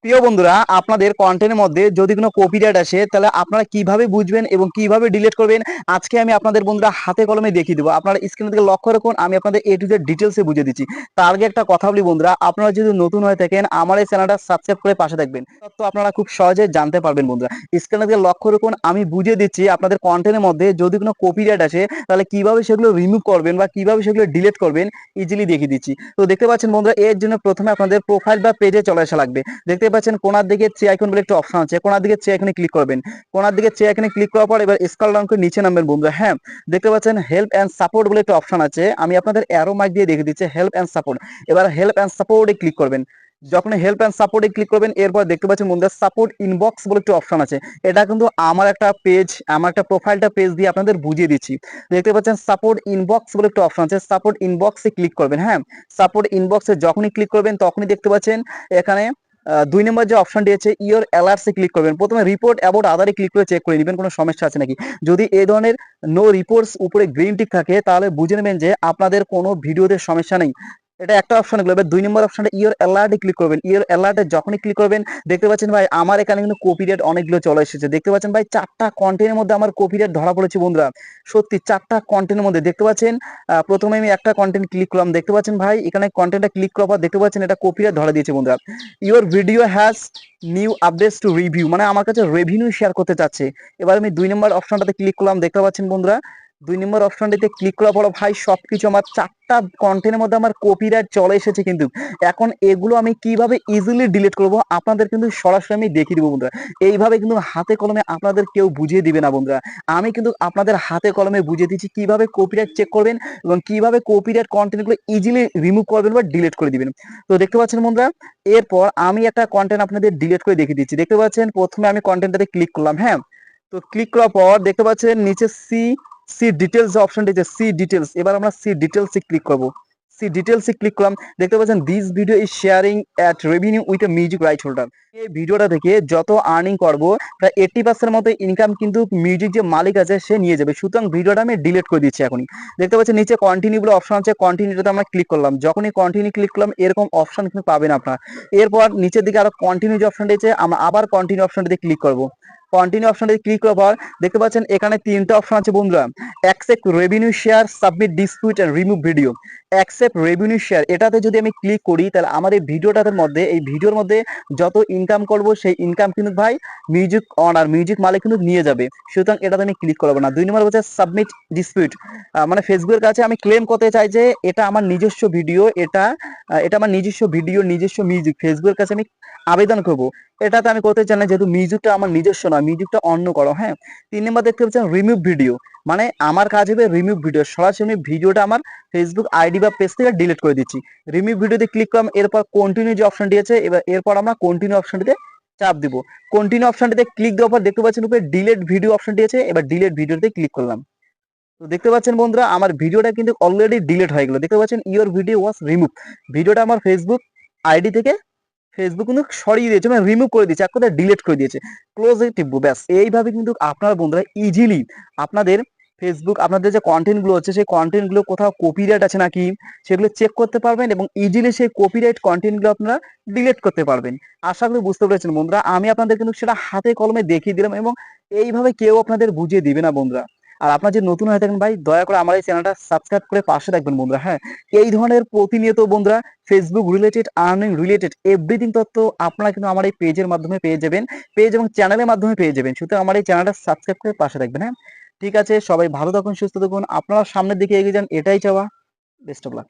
প্রিয় বন্ধুরা, আপনাদের কন্টেন্টের মধ্যে যদি কোনো কপিরাইট আসে তাহলে আপনারা কিভাবে বুঝবেন এবং কিভাবে ডিলিট করবেন আজকে আমি আপনাদের বন্ধুরা হাতে কলমে দেখিয়ে দেবো। আপনারা স্ক্রিনের দিকে লক্ষ্য রাখুন, আমি আপনাদের এ টু জেড ডিটেলসে বুঝিয়ে দিচ্ছি। তার আগে একটা কথা বলি বন্ধুরা, আপনারা যদি নতুন হয়ে থাকেন আমার এই চ্যানেলটা সাবস্ক্রাইব করে পাশে থাকবেন, তো আপনারা খুব সহজে জানতে পারবেন। বন্ধুরা স্ক্রিনের দিকে লক্ষ্য রাখুন, আমি বুঝিয়ে দিচ্ছি আপনাদের কন্টেন্টের মধ্যে যদি কোনো কপিরাইট আসে তাহলে কিভাবে সেগুলো রিমুভ করবেন বা কিভাবে সেগুলো ডিলিট করবেন ইজিলি দেখিয়ে দিচ্ছি। তো দেখতে পাচ্ছেন বন্ধুরা, এর জন্য প্রথমে আপনাদের প্রোফাইল বা পেজে চলে আসা লাগবে। দেখতে পাচ্ছেন কোনার দিকে থ্রি আইকন বলে একটা অপশন আছে, কোনার দিকে থ্রি আইকনে ক্লিক করবেন। কোনার দিকে থ্রি আইকনে ক্লিক করার পর এবার স্ক্রল ডাউন করে নিচে নামবেন বন্ধুরা। হ্যাঁ, দেখতে পাচ্ছেন হেল্প এন্ড সাপোর্ট বলে একটা অপশন আছে, আমি আপনাদের অ্যারো মার্ক দিয়ে দেখে দিচ্ছি হেল্প এন্ড সাপোর্ট। এবার হেল্প এন্ড সাপোর্টে ক্লিক করবেন। যখন হেল্প এন্ড সাপোর্টে ক্লিক করবেন এরপর দেখতে পাচ্ছেন বন্ধুরা সাপোর্ট ইনবক্স বলে একটা অপশন আছে। এটা কিন্তু আমার একটা পেজ, আমার একটা প্রোফাইলটা পেজ দিয়ে আপনাদের বুঝিয়ে দিচ্ছি। দেখতে পাচ্ছেন সাপোর্ট ইনবক্স বলে একটা অপশন আছে, সাপোর্ট ইনবক্সে ক্লিক করবেন। হ্যাঁ, সাপোর্ট ইনবক্সে যখনই ক্লিক করবেন তখনই দেখতে পাচ্ছেন এখানে ২ নম্বর যে অপশনটি আছে ইওর অ্যালার্টসে ক্লিক করবেন। প্রথমে রিপোর্ট অ্যাবাউট আদারে ক্লিক করে চেক করে নেবেন কোনো সমস্যা আছে নাকি। যদি এই ধরনের নো রিপোর্টস উপরে গ্রিন টিক থাকে তাহলে বুঝে নেবেন যে আপনাদের কোনো ভিডিওতে সমস্যা নেই। এটা একটা অপশন গেল। এবার ২ নম্বর অপশনটা ইওর অ্যালার্টে ক্লিক করবেন। ইওর অ্যালার্টে যখনই ক্লিক করবেন দেখতে পাচ্ছেন ভাই আমার এখানে কিন্তু কপিরাইট অনেকগুলো চলে এসেছে। দেখতে পাচ্ছেন ভাই ৪টা কন্টেন্টের মধ্যে আমার কপিরাইট ধরা পড়েছে বন্ধুরা। সত্যি ৪টা কন্টেন্টের মধ্যে দেখতে পাচ্ছেন। প্রথমে আমি একটা কন্টেন্ট ক্লিক করলাম, দেখতে পাচ্ছেন ভাই এখানে কন্টেন্টটা ক্লিক করার পর দেখতে পাচ্ছেন এটা কপিরাইট ধরা দিয়েছে বন্ধুরা। Your video has new updates to review, মানে আমার কাছে রেভিনিউ শেয়ার করতে চাচ্ছে। এবার আমি ২ নম্বর অপশনটাতে ক্লিক করলাম, দেখতে পাচ্ছেন বন্ধুরা ২ নম্বর অপশনটিতে ক্লিক করার পর ভাই সবকিছু আমার ৪টা কন্টেন্টের মধ্যে আমার কপিরাইট চলে এসেছে। কিন্তু এখন এগুলো আমি কিভাবে ইজিলি ডিলিট করব আপনাদের কিন্তু সরাসরি আমি দেখিয়ে দিব বন্ধুরা। এইভাবে কিন্তু হাতে কলমে আপনাদের কেউ বুঝিয়ে দিবে না বন্ধুরা। আমি কিন্তু আপনাদের হাতে কলমে বুঝিয়ে দিচ্ছি কিভাবে কপিরাইট চেক করবেন এবং কিভাবে কপিরাইট কন্টেন্টগুলো ইজিলি রিমুভ করবেন বা ডিলিট করে দিবেন। তো দেখতে পাচ্ছেন বন্ধুরা, এরপর আমি একটা কন্টেন্ট আপনাদের ডিলিট করে দেখিয়ে দিচ্ছি। দেখতে পাচ্ছেন প্রথমে আমি কন্টেন্টটাতে ক্লিক করলাম। হ্যাঁ, তো ক্লিক করার পর দেখতে পাচ্ছেন নিচে সি ডিটেলস যে অপশনটি আছে সি ডিটেলস, এবার আমরা সি ডিটেলসে ক্লিক করব। সি ডিটেলসে ক্লিক করলাম, দেখতে পাচ্ছেন this video is sharing at revenue with a music right holder. এই ভিডিওটা থেকে যত আর্নিং করবো প্রায় 80% মতো ইনকাম কিন্তু মিউজিক যে মালিক আছে সে নিয়ে যাবে। সুতরাং ভিডিওটা আমি ডিলিট করে দিচ্ছি এখনই। দেখতে পাচ্ছেন নিচে কন্টিনিউ বলে অপশন আছে, কন্টিনিউতে আমরা ক্লিক করলাম। যখনই কন্টিনিউ ক্লিক করলাম এরকম অপশন কিন্তু পাবেন আপনারা। এরপর নিচের দিকে আরো কন্টিনিউ যে অপশনটি আছে আমরা আবার কন্টিনিউ অপশনটিতে ক্লিক করব। কন্টিনিউ অপশনটিতে ক্লিক করার পর দেখতে পাচ্ছেন এখানে ৩টা অপশন আছে বন্ধুরা। Accept revenue share, submit dispute and remove video. Accept revenue share এটাতে যদি আমি ক্লিক করি তাহলে আমার এই ভিডিওটার মধ্যে, এই ভিডিওর মধ্যে যত ইনকাম করব সেই ইনকাম কিন্তু ভাই মিউজিক অনার, মিউজিক মালিক কিন্তু নিয়ে যাবে। সুতরাং এটাতে আমি ক্লিক করবো না। ২ নম্বর হচ্ছে সাবমিট ডিসপিউট, মানে ফেসবুকের কাছে আমি ক্লেম করতে চাই যে এটা আমার নিজস্ব ভিডিও, এটা আমার নিজস্ব ভিডিও, নিজস্ব মিউজিক, ফেসবুকের কাছে আমি আবেদন করব। এটাতে আমি করতে চাই না, যেহেতু মিউজিকটা আমার নিজস্ব নয়, মিউজিকটা অন্য করো। হ্যাঁ, ৩ নম্বর দেখতে পাচ্ছেন রিমুভ ভিডিও, মানে আমার কাজ হবে রিমুভ ভিডিও, সরাসরি ভিডিওটা আমার ফেসবুক আইডি বা পেজ থেকে ডিলিট করে দিচ্ছি। রিমুভ ভিডিওতে ক্লিক করলাম, এরপর কন্টিনিউ যে অপশনটি আছে এরপর আমরা কন্টিনিউ অপশনটিতে চাপ দিব। কন্টিনিউ অপশনটিতে ক্লিক দেওয়ার পর দেখতে পাচ্ছেন উপরে ডিলিট ভিডিও অপশনটি আছে, এবার ডিলিট ভিডিওতে ক্লিক করলাম। তো দেখতে পাচ্ছেন বন্ধুরা আমার ভিডিওটা কিন্তু অলরেডি ডিলিট হয়ে গেল। দেখতে পাচ্ছেন ইওর ভিডিও ওয়াজ রিমুভ, ভিডিওটা আমার ফেসবুক আইডি থেকে ফেসবুক কিন্তু সরিয়ে দিয়েছে, মানে রিমুভ করে দিয়েছে, এক কথায় ডিলিট করে দিয়েছে। ক্লোজে টিপবো, ব্যাস। এইভাবে কিন্তু আপনারা বন্ধুরা ইজিলি আপনাদের ফেসবুক, আপনাদের যে কন্টেন্ট গুলো হচ্ছে সেই কন্টেন্ট গুলো কোথাও কপিরাইট আছে নাকি সেগুলো চেক করতে পারবেন এবং ইজিলি সেই কপিরাইট কন্টেন্ট গুলো আপনারা ডিলিট করতে পারবেন। আশা করি বুঝতে পেরেছেন বন্ধুরা, আমি আপনাদের কিন্তু সেটা হাতে কলমে দেখিয়ে দিলাম এবং এইভাবে কেউ আপনাদের বুঝিয়ে দিবে না বন্ধুরা। আর আপনারা যদি নতুন হয়ে থাকেন ভাই দয়া করে আমার এই চ্যানেলটা সাবস্ক্রাইব করে পাশে রাখবেন বন্ধুরা। হ্যাঁ, এই ধরনের প্রতিনিয়ত বন্ধুরা Facebook related, earning related everything তথ্য আপনারা কিন্তু আমার এই পেজের মাধ্যমে পেয়ে যাবেন, পেজ এবং চ্যানেলের মাধ্যমে পেয়ে যাবেন। সুতরাং আমার এই চ্যানেলটা সাবস্ক্রাইব করে পাশে রাখবেন। হ্যাঁ, ঠিক আছে, সবাই ভালো থাকুন, সুস্থ থাকুন, আপনারা সামনের দিকে এগিয়ে যান, এটাই চাওয়া। Best of luck.